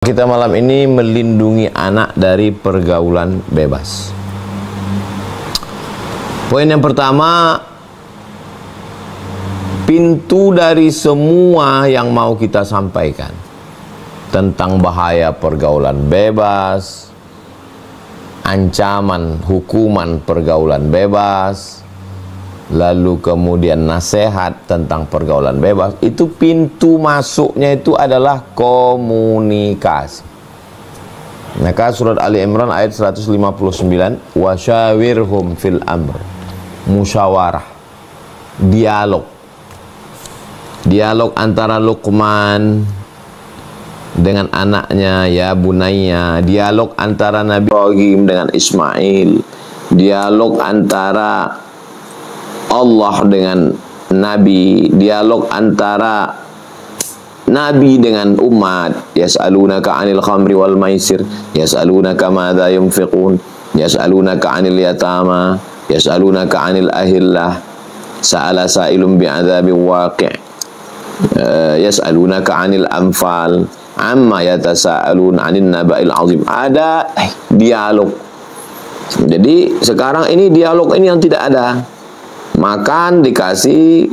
Kita malam ini melindungi anak dari pergaulan bebas. Poin yang pertama, pintu dari semua yang mau kita sampaikan tentang bahaya pergaulan bebas, ancaman hukuman pergaulan bebas, lalu kemudian nasihat tentang pergaulan bebas, itu pintu masuknya itu adalah komunikasi. Maka surat Ali Imran ayat 159, wasyawirhum fil amr, musyawarah, dialog antara Luqman dengan anaknya, ya bunayya, dialog antara Nabi Ibrahim dengan Ismail, dialog antara Allah dengan Nabi, dialog antara Nabi dengan umat. Yas'alunaka 'anil khamri wal maisir, yas'alunaka madza yunfiqun, yas'alunaka 'anil yatama, yas'alunaka 'anil ahillah, sa'ala sa'ilun bi'adzabin waqi', yas'alunaka 'anil anfal, amma yatasa'alun 'anin naba'il 'azim. Ada dialog. Jadi sekarang ini dialog ini yang tidak ada. Makan dikasih,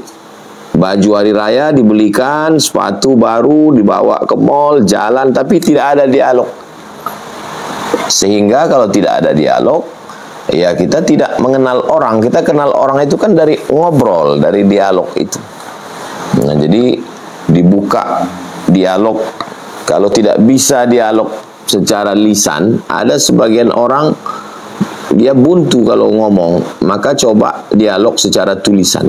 baju hari raya dibelikan, sepatu baru dibawa ke mall, jalan, tapi tidak ada dialog. Sehingga kalau tidak ada dialog, ya kita tidak mengenal orang. Kita kenal orang itu kan dari ngobrol, dari dialog itu. Nah, jadi dibuka dialog. Kalau tidak bisa dialog secara lisan, ada sebagian orang dia buntu kalau ngomong, maka coba dialog secara tulisan.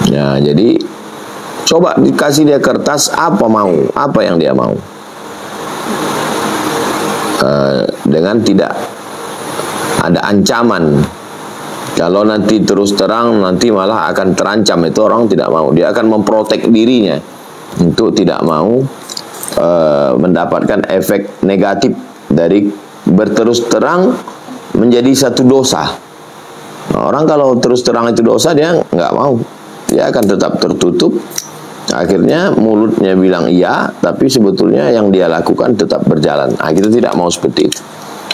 Ya, jadi coba dikasih dia kertas, apa yang dia mau, dengan tidak ada ancaman. Kalau nanti terus terang, nanti malah akan terancam, itu orang tidak mau. Dia akan memprotek dirinya untuk tidak mau mendapatkan efek negatif dari berterus terang menjadi satu dosa. Nah, orang kalau terus terang itu dosa, dia nggak mau, dia akan tetap tertutup. Akhirnya mulutnya bilang iya, tapi sebetulnya yang dia lakukan tetap berjalan. Nah, kita tidak mau seperti itu.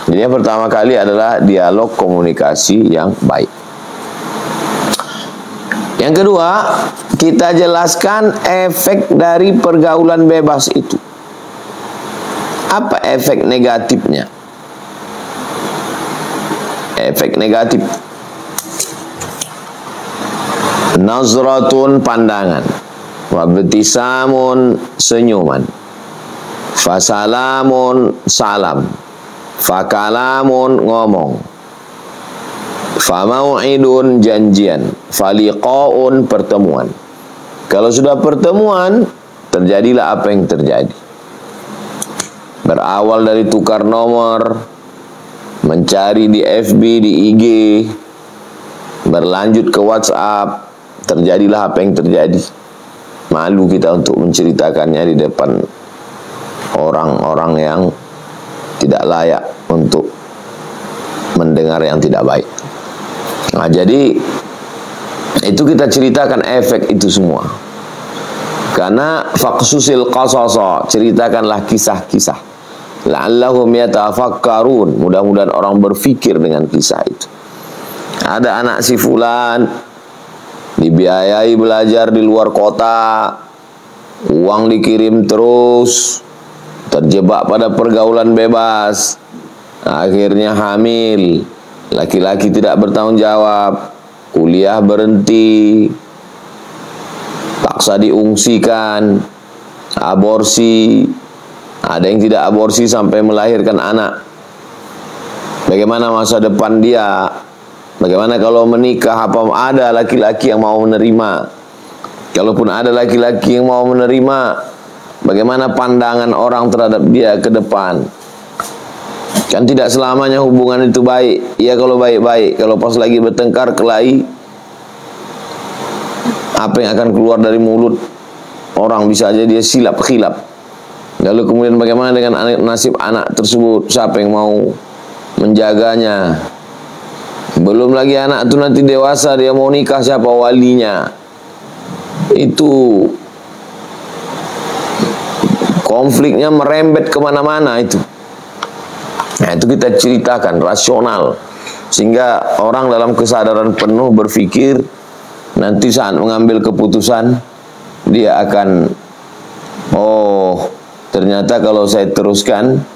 Jadi yang pertama kali adalah dialog komunikasi yang baik. Yang kedua, kita jelaskan efek dari pergaulan bebas itu. Apa efek negatifnya? Efek negatif: nazratun, pandangan, wabtisamun, senyuman, fasalamun, salam, fakalamun, ngomong, famau'idun, janjian, faliqaun, pertemuan. Kalau sudah pertemuan, terjadilah apa yang terjadi. Berawal dari tukar nomor, mencari di FB, di IG, berlanjut ke WhatsApp, terjadilah apa yang terjadi. Malu kita untuk menceritakannya di depan orang-orang yang tidak layak untuk mendengar yang tidak baik. Nah, jadi itu kita ceritakan efek itu semua. Karena faqsusil qasasa, ceritakanlah kisah-kisah. La'allahum yatafakkarun, mudah-mudahan orang berfikir dengan kisah itu. Ada anak si fulan dibiayai belajar di luar kota, uang dikirim terus, terjebak pada pergaulan bebas, akhirnya hamil, laki-laki tidak bertanggung jawab, kuliah berhenti, paksa diungsikan, aborsi. Ada yang tidak aborsi sampai melahirkan anak. Bagaimana masa depan dia? Bagaimana kalau menikah? Apa ada laki-laki yang mau menerima? Kalaupun ada laki-laki yang mau menerima, bagaimana pandangan orang terhadap dia ke depan? Kan tidak selamanya hubungan itu baik. Ya kalau baik-baik, kalau pas lagi bertengkar kelahi, apa yang akan keluar dari mulut orang bisa aja dia silap khilaf. Lalu kemudian bagaimana dengan nasib anak tersebut? Siapa yang mau menjaganya? Belum lagi anak itu nanti dewasa, dia mau nikah, siapa walinya? Itu konfliknya merembet kemana-mana itu. Nah, itu kita ceritakan rasional, sehingga orang dalam kesadaran penuh berpikir nanti saat mengambil keputusan dia akan, oh ternyata kalau saya teruskan.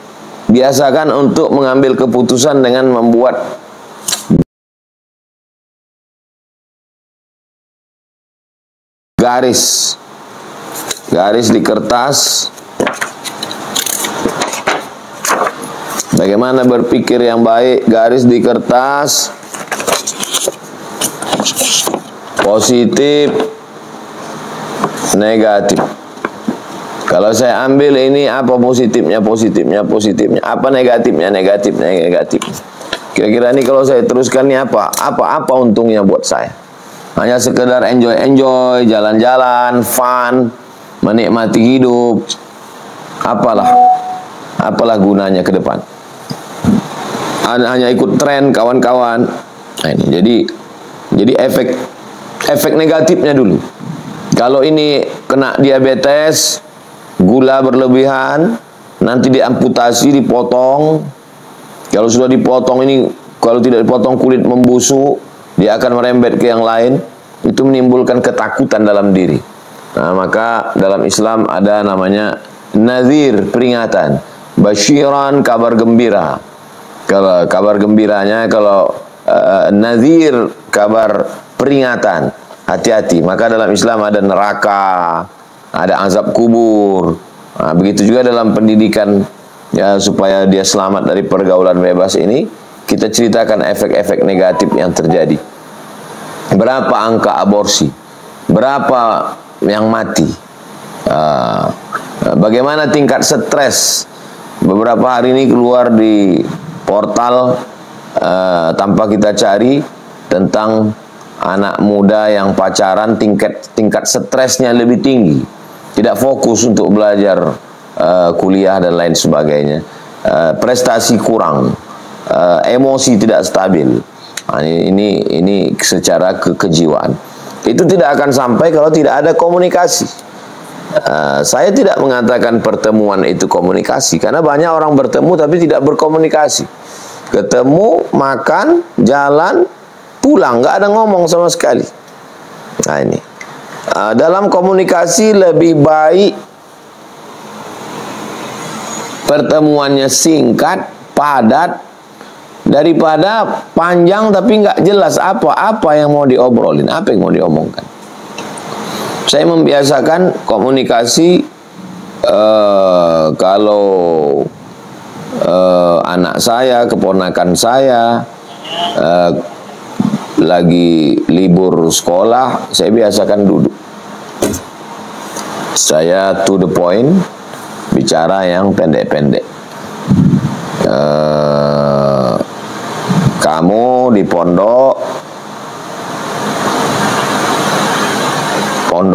Biasakan untuk mengambil keputusan dengan membuat garis di kertas. Bagaimana berpikir yang baik, garis di kertas, positif, negatif. Kalau saya ambil ini, apa positifnya, apa negatifnya. Kira-kira ini kalau saya teruskan ini apa untungnya buat saya? Hanya sekedar enjoy, jalan-jalan, fun, menikmati hidup. Apalah gunanya ke depan? Hanya ikut tren kawan-kawan. Nah, ini jadi efek negatifnya dulu. Kalau ini kena diabetes, gula berlebihan, nanti diamputasi, dipotong. Kalau sudah dipotong ini, kalau tidak dipotong kulit membusuk, dia akan merembet ke yang lain. Itu menimbulkan ketakutan dalam diri. Nah, maka dalam Islam ada namanya nazir, peringatan. Basyiran, kabar gembira. Kalau kabar gembiranya, kalau nazir, kabar peringatan. Hati-hati. Maka dalam Islam ada neraka, ada azab kubur. Nah, begitu juga dalam pendidikan, ya, supaya dia selamat dari pergaulan bebas ini, kita ceritakan efek-efek negatif yang terjadi. Berapa angka aborsi, berapa yang mati, bagaimana tingkat stres. Beberapa hari ini keluar di portal tanpa kita cari tentang anak muda yang pacaran, tingkat stresnya lebih tinggi, tidak fokus untuk belajar, kuliah dan lain sebagainya, prestasi kurang, emosi tidak stabil. Nah, ini secara kejiwaan. Itu tidak akan sampai kalau tidak ada komunikasi. Saya tidak mengatakan pertemuan itu komunikasi, karena banyak orang bertemu tapi tidak berkomunikasi. Ketemu, makan, jalan, pulang, nggak ada ngomong sama sekali. Nah, ini dalam komunikasi lebih baik pertemuannya singkat, padat, daripada panjang tapi nggak jelas apa yang mau diobrolin, apa yang mau diomongkan. Saya membiasakan komunikasi, kalau anak saya, keponakan saya lagi libur sekolah, saya biasakan duduk. Saya to the point, bicara yang pendek-pendek. Kamu di pondok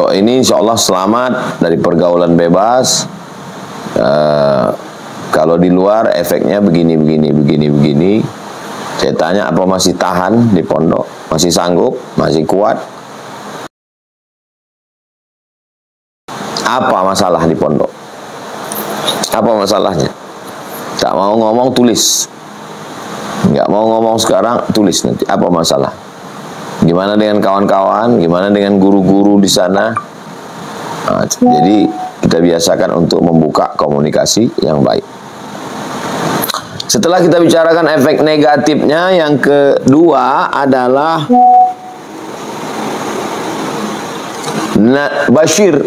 ini insya Allah selamat dari pergaulan bebas. Kalau di luar efeknya begini. Saya tanya, apa masih tahan di pondok? Masih sanggup? Masih kuat? Apa masalah di pondok? Apa masalahnya? Tak mau ngomong, tulis. Nggak mau ngomong sekarang, tulis nanti. Apa masalah? Gimana dengan kawan-kawan? Gimana dengan guru-guru di sana? Nah, jadi kita biasakan untuk membuka komunikasi yang baik. Setelah kita bicarakan efek negatifnya, yang kedua adalah basyir,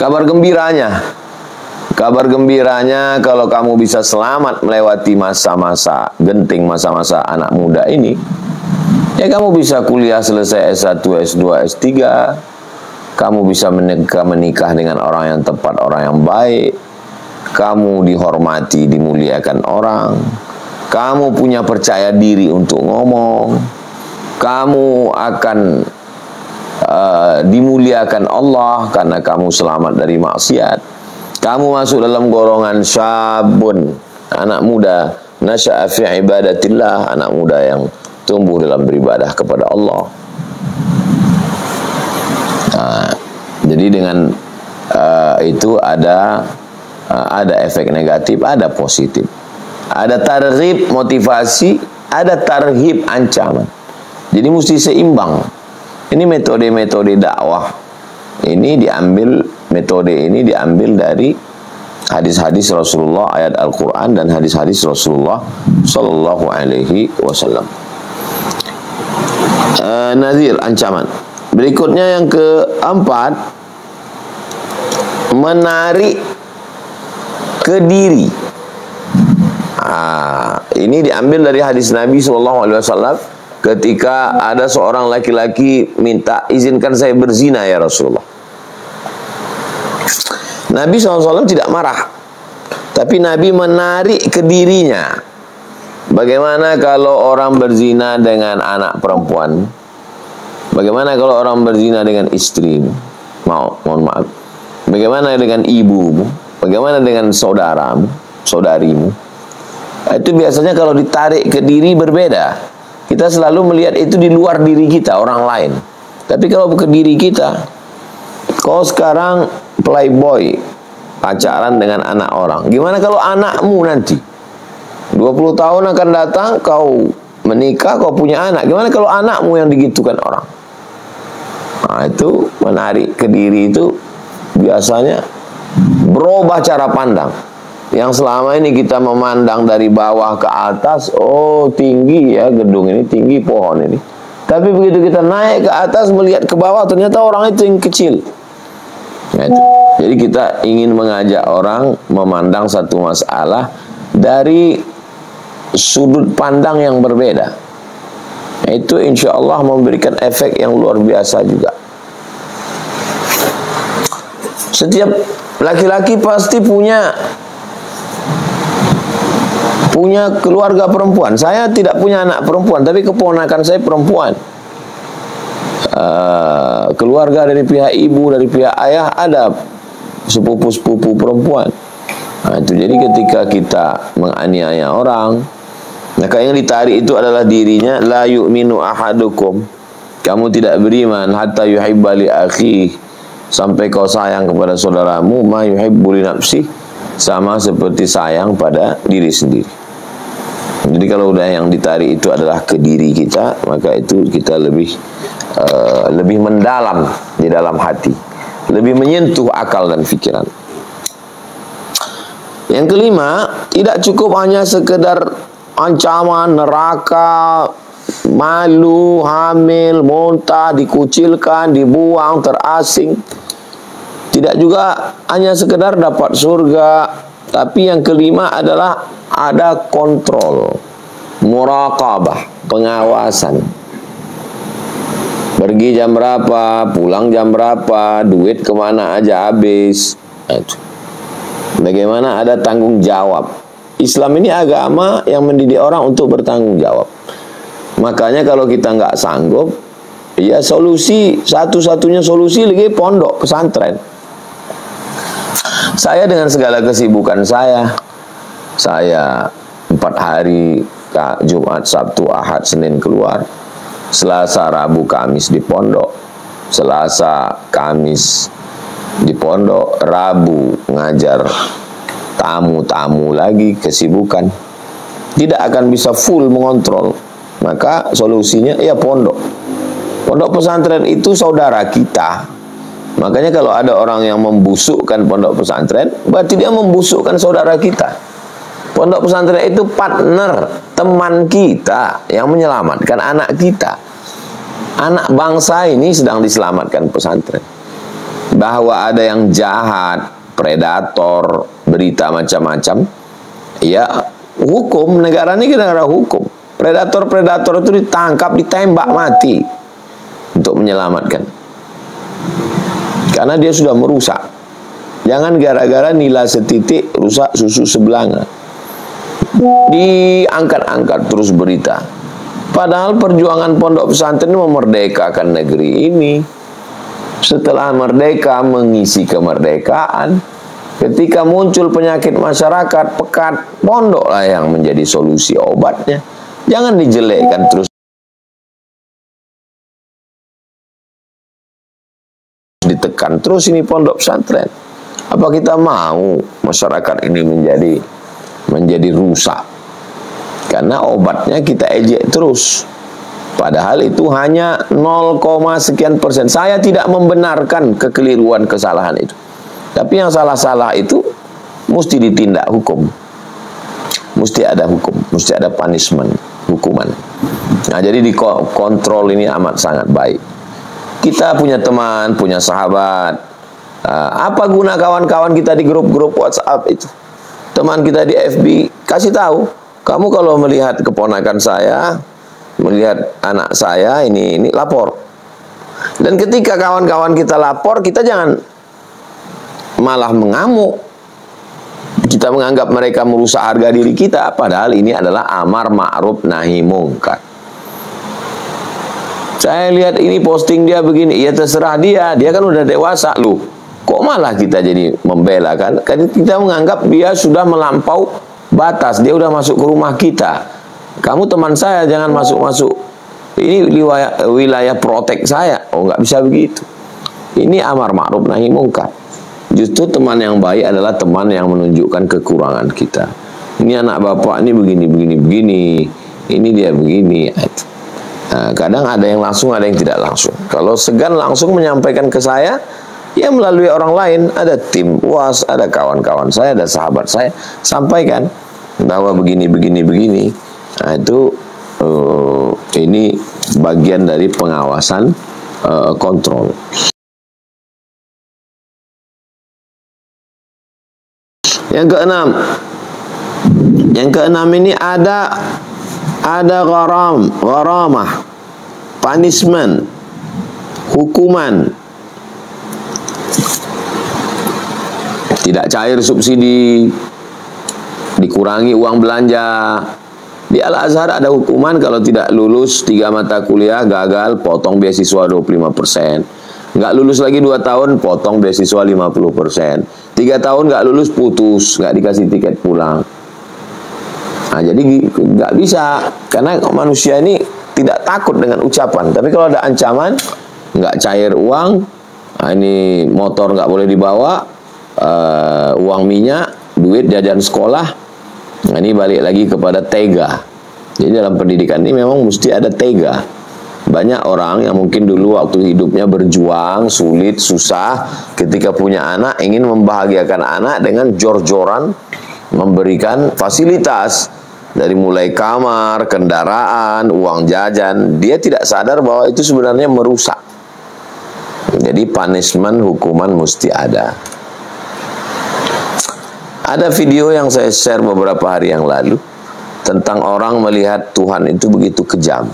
kabar gembiranya. Kabar gembiranya, kalau kamu bisa selamat melewati masa-masa genting, masa-masa anak muda ini, ya kamu bisa kuliah selesai S1, S2, S3, kamu bisa menikah dengan orang yang tepat, orang yang baik, kamu dihormati, dimuliakan orang, kamu punya percaya diri untuk ngomong, kamu akan dimuliakan Allah karena kamu selamat dari maksiat. Kamu masuk dalam golongan syabun, anak muda, nasya'a fi ibadatillah, anak muda yang tumbuh dalam beribadah kepada Allah. Nah, jadi dengan itu ada Ada efek negatif, ada positif. Ada targhib motivasi, ada tarhib ancaman. Jadi mesti seimbang. Ini metode-metode dakwah. Metode ini diambil dari hadis-hadis Rasulullah, ayat Al-Quran dan hadis-hadis Rasulullah Sallallahu Alaihi Wasallam. Nazir, ancaman. Berikutnya yang keempat, menarik ke diri. Ini diambil dari hadis Nabi Sallallahu Alaihi Wasallam ketika ada seorang laki-laki minta, izinkan saya berzina ya Rasulullah. Nabi SAW tidak marah, tapi Nabi menarik ke dirinya. Bagaimana kalau orang berzina dengan anak perempuan? Bagaimana kalau orang berzina dengan istrimu? Mohon maaf. Bagaimana dengan ibumu? Bagaimana dengan saudaramu, saudarimu? Itu biasanya kalau ditarik ke diri berbeda. Kita selalu melihat itu di luar diri kita, orang lain. Tapi kalau ke diri kita, kau sekarang playboy, pacaran dengan anak orang. Gimana kalau anakmu nanti 20 tahun akan datang, kau menikah, kau punya anak. Gimana kalau anakmu yang digitukan orang? Nah, itu menarik ke diri itu biasanya berubah cara pandang. Yang selama ini kita memandang dari bawah ke atas, oh tinggi ya gedung ini, tinggi pohon ini. Tapi begitu kita naik ke atas melihat ke bawah, ternyata orang itu yang kecil. Nah, itu. Jadi kita ingin mengajak orang memandang satu masalah dari sudut pandang yang berbeda. Nah, itu insya Allah memberikan efek yang luar biasa juga. Setiap laki-laki pasti punya keluarga perempuan. Saya tidak punya anak perempuan, tapi keponakan saya perempuan. Keluarga dari pihak ibu, dari pihak ayah ada sepupu-sepupu perempuan. Nah, itu jadi ketika kita menganiaya orang, maka yang ditarik itu adalah dirinya. La yu'minu ahadukum, kamu tidak beriman hatta yuhibba li akhi, sampai kau sayang kepada saudaramu ma yuhibbu li nafsi, sama seperti sayang pada diri sendiri. Jadi kalau udah yang ditarik itu adalah ke diri kita, maka itu kita lebih mendalam di dalam hati, lebih menyentuh akal dan pikiran. Yang kelima, tidak cukup hanya sekedar ancaman neraka, malu, hamil, muntah, dikucilkan, dibuang, terasing. Tidak juga hanya sekedar dapat surga, tapi yang kelima adalah ada kontrol, muraqabah, pengawasan. Pergi jam berapa, pulang jam berapa, duit kemana aja habis. Itu. Bagaimana ada tanggung jawab. Islam ini agama yang mendidik orang untuk bertanggung jawab. Makanya kalau kita nggak sanggup, ya solusi, satu-satunya solusi lagi pondok pesantren. Saya dengan segala kesibukan saya 4 hari, Jumat, Sabtu, Ahad, Senin keluar, Selasa, Rabu, Kamis di pondok, Selasa, Kamis di pondok, Rabu ngajar tamu-tamu lagi, kesibukan. Tidak akan bisa full mengontrol. Maka solusinya ya pondok. Pondok pesantren itu saudara kita. Makanya kalau ada orang yang membusukkan pondok pesantren, berarti dia membusukkan saudara kita. Pondok pesantren itu partner, teman kita yang menyelamatkan anak kita. Anak bangsa ini sedang diselamatkan pesantren. Bahwa ada yang jahat, predator, berita macam-macam, ya hukum, negara ini negara hukum. Predator-predator itu ditangkap, ditembak mati untuk menyelamatkan. Karena dia sudah merusak. Jangan gara-gara nila setitik rusak susu sebelanga. Diangkat-angkat terus berita. Padahal perjuangan pondok pesantren memerdekakan negeri ini. Setelah merdeka, mengisi kemerdekaan. Ketika muncul penyakit masyarakat, pekat, pondoklah yang menjadi solusi obatnya. Jangan dijelekkan terus. Ditekan terus ini pondok pesantren. Apa kita mau masyarakat ini menjadi rusak? Karena obatnya kita ejek terus. Padahal itu hanya 0, sekian persen. Saya tidak membenarkan kekeliruan kesalahan itu. Tapi yang salah-salah itu mesti ditindak hukum. Mesti ada hukum, mesti ada punishment, hukuman. Nah, jadi dikontrol ini amat sangat baik. Kita punya teman, punya sahabat. Apa guna kawan-kawan kita di grup-grup WhatsApp itu? Teman kita di FB, kasih tahu. Kamu kalau melihat keponakan saya, melihat anak saya, ini lapor. Dan ketika kawan-kawan kita lapor, kita jangan malah mengamuk. Kita menganggap mereka merusak harga diri kita, padahal ini adalah amar ma'ruf nahi mungkar. Saya lihat ini posting dia begini, ya terserah dia kan udah dewasa loh. Kok malah kita jadi membela kan? Kan kita menganggap dia sudah melampau batas, dia udah masuk ke rumah kita. Kamu teman saya, jangan masuk-masuk. Ini wilayah protek saya. Oh, nggak bisa begitu. Ini amar ma'ruf nahi mungkar. Justru teman yang baik adalah teman yang menunjukkan kekurangan kita. Ini anak bapak ini begini. Ini dia begini. Nah, kadang ada yang langsung, ada yang tidak langsung. Kalau segan langsung menyampaikan ke saya, ya melalui orang lain. Ada tim UAS, ada kawan-kawan saya, ada sahabat saya. Sampaikan bahwa begini. Nah, itu ini bagian dari pengawasan kontrol. Yang keenam ini ada gharamah, punishment, hukuman. Tidak cair subsidi, dikurangi uang belanja. Di Al-Azhar ada hukuman kalau tidak lulus 3 mata kuliah, gagal, potong beasiswa 25%. Nggak lulus lagi 2 tahun, potong beasiswa 50%. 3 tahun nggak lulus, putus, nggak dikasih tiket pulang. Nah, jadi nggak bisa, karena manusia ini tidak takut dengan ucapan. Tapi kalau ada ancaman, nggak cair uang, nah ini motor nggak boleh dibawa, uang minyak, duit jajan sekolah. Nah, ini balik lagi kepada tega. Jadi dalam pendidikan ini memang mesti ada tega. Banyak orang yang mungkin dulu waktu hidupnya berjuang, sulit, susah, ketika punya anak, ingin membahagiakan anak dengan jor-joran, memberikan fasilitas. Dari mulai kamar, kendaraan, uang jajan, dia tidak sadar bahwa itu sebenarnya merusak. Jadi punishment, hukuman mesti ada. Ada video yang saya share beberapa hari yang lalu tentang orang melihat Tuhan itu begitu kejam.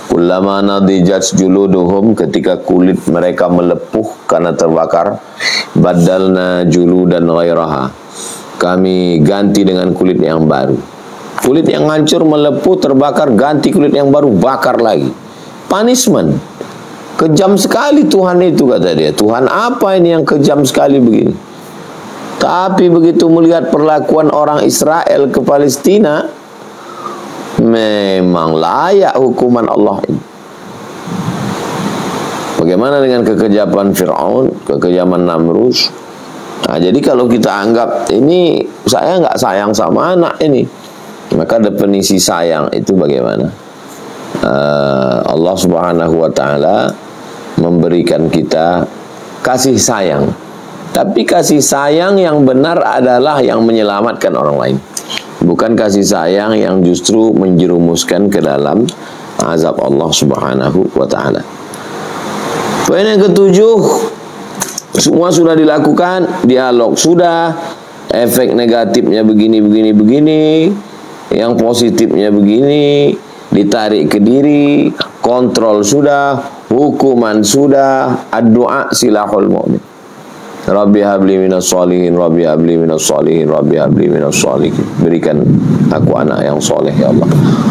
Kullama nadijat juluduhum, ketika kulit mereka melepuh karena terbakar, badalna juludan ghairaha, kami ganti dengan kulit yang baru. Kulit yang hancur, melepuh, terbakar, ganti kulit yang baru, bakar lagi. Punishment. Kejam sekali Tuhan itu, kata dia. Tuhan apa ini yang kejam sekali begini? Tapi begitu melihat perlakuan orang Israel ke Palestina, memang layak hukuman Allah ini. Bagaimana dengan kekejaman Fir'aun, kekejaman Namrus? Nah, jadi kalau kita anggap ini saya nggak sayang sama anak ini, maka definisi sayang itu bagaimana? Allah Subhanahu wa Ta'ala memberikan kita kasih sayang. Tapi kasih sayang yang benar adalah yang menyelamatkan orang lain. Bukan kasih sayang yang justru menjerumuskan ke dalam azab Allah Subhanahu wa Ta'ala. Poin yang ketujuh, semua sudah dilakukan, dialog sudah, efek negatifnya begini, yang positifnya begini, ditarik ke diri, kontrol sudah, hukuman sudah, doa silahul mu'min. Rabbi habli minas sholihin, Rabbi habli minas sholihin, Rabbi habli minas sholihin. Berikan aku anak yang soleh ya Allah.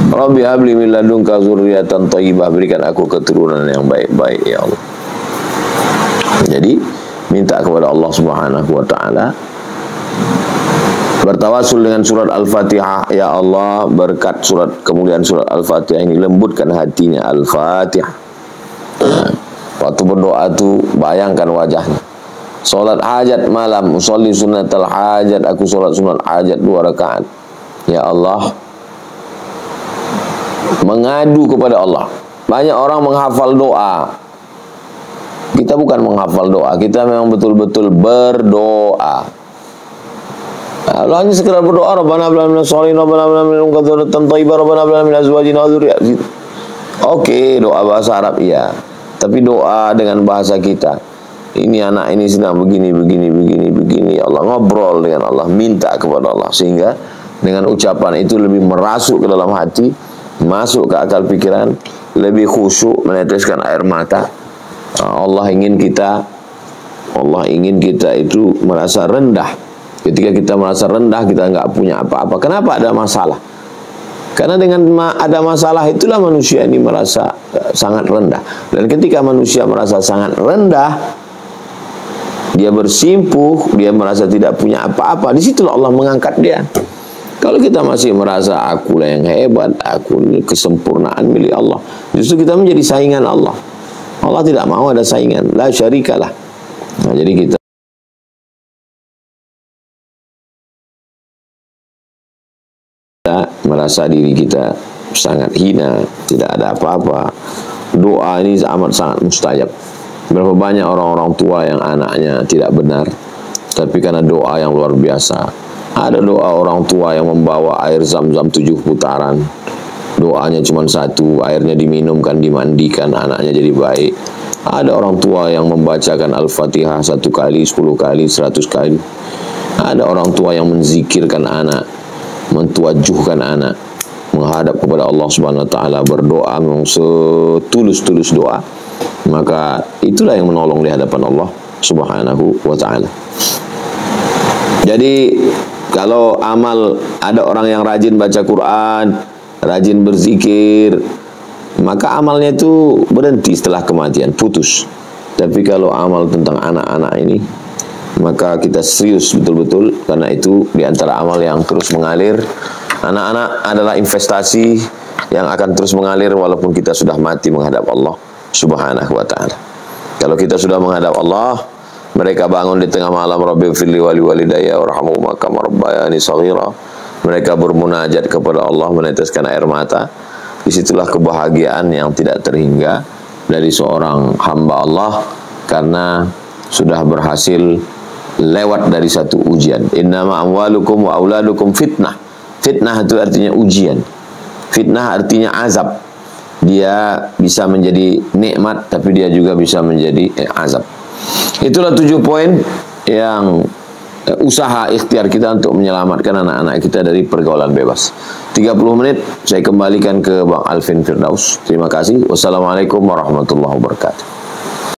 Rabbi habli min ladunka dzurriatan thayyibah, berikan aku keturunan yang baik-baik ya Allah. Jadi minta kepada Allah Subhanahu wa Ta'ala, bertawasul dengan surat Al-Fatihah. Ya Allah, berkat kemuliaan surat Al-Fatihah ini, lembutkan hatinya. Al-Fatihah. Waktu berdoa itu bayangkan wajahnya. Salat hajat malam, usolli sunnatal hajat, aku salat sunat hajat 2 rakaat. Ya Allah, mengadu kepada Allah. Banyak orang menghafal doa. Kita bukan menghafal doa, kita memang betul-betul berdoa. Allah hanya sekedar berdoa, Rabbana hab lana minas sholihin, Rabbana hab lana min ladunka dzurriyyatan thayyibah, Rabbana hab lana min azwajina wa dzurriyyatina. Oke, doa bahasa Arab iya. Tapi doa dengan bahasa kita. Ini anak ini sedang begini. Allah ngobrol dengan Allah, minta kepada Allah, sehingga dengan ucapan itu lebih merasuk ke dalam hati, masuk ke akal pikiran, lebih khusyuk, meneteskan air mata. Allah ingin kita itu merasa rendah. Ketika kita merasa rendah, kita nggak punya apa-apa. Kenapa ada masalah? Karena dengan ada masalah itulah manusia ini merasa sangat rendah. Dan ketika manusia merasa sangat rendah, dia bersimpuh, dia merasa tidak punya apa-apa, disitulah Allah mengangkat dia. Kalau kita masih merasa akulah yang hebat, aku ini kesempurnaan milik Allah, justru kita menjadi saingan Allah. Allah tidak mau ada saingan, la syarikalah. Nah, jadi kita merasa diri kita sangat hina, tidak ada apa-apa. Doa ini amat sangat mustajab. Berapa banyak orang-orang tua yang anaknya tidak benar, tapi karena doa yang luar biasa. Ada doa orang tua yang membawa air zam-zam 7 putaran. Doanya cuma satu, airnya diminumkan, dimandikan, anaknya jadi baik. Ada orang tua yang membacakan Al-Fatihah 1 kali, 10 kali, 100 kali. Ada orang tua yang menzikirkan anak, mentuajuhkan anak, menghadap kepada Allah Subhanahu wa taala, berdoa memang setulus-tulus doa. Maka itulah yang menolong di hadapan Allah Subhanahu wa taala. Jadi kalau amal, ada orang yang rajin baca Quran, rajin berzikir, maka amalnya itu berhenti setelah kematian, putus. Tapi kalau amal tentang anak-anak ini, maka kita serius betul-betul, karena itu diantara amal yang terus mengalir. Anak-anak adalah investasi yang akan terus mengalir walaupun kita sudah mati menghadap Allah Subhanahu wa ta'ala. Kalau kita sudah menghadap Allah, mereka bangun di tengah malam, Rabbighfirli wa liwalidayya warhamhuma kama rabbayani shaghira. Mereka bermunajat kepada Allah, meneteskan air mata. Disitulah kebahagiaan yang tidak terhingga dari seorang hamba Allah, karena sudah berhasil lewat dari satu ujian. Innama amwalukum wa auladukum fitnah. Fitnah itu artinya ujian. Fitnah artinya azab. Dia bisa menjadi nikmat, tapi dia juga bisa menjadi azab. Itulah 7 poin yang usaha ikhtiar kita untuk menyelamatkan anak-anak kita dari pergaulan bebas. 30 menit saya kembalikan ke Bang Alvin Firdaus. Terima kasih. Wassalamualaikum warahmatullahi wabarakatuh.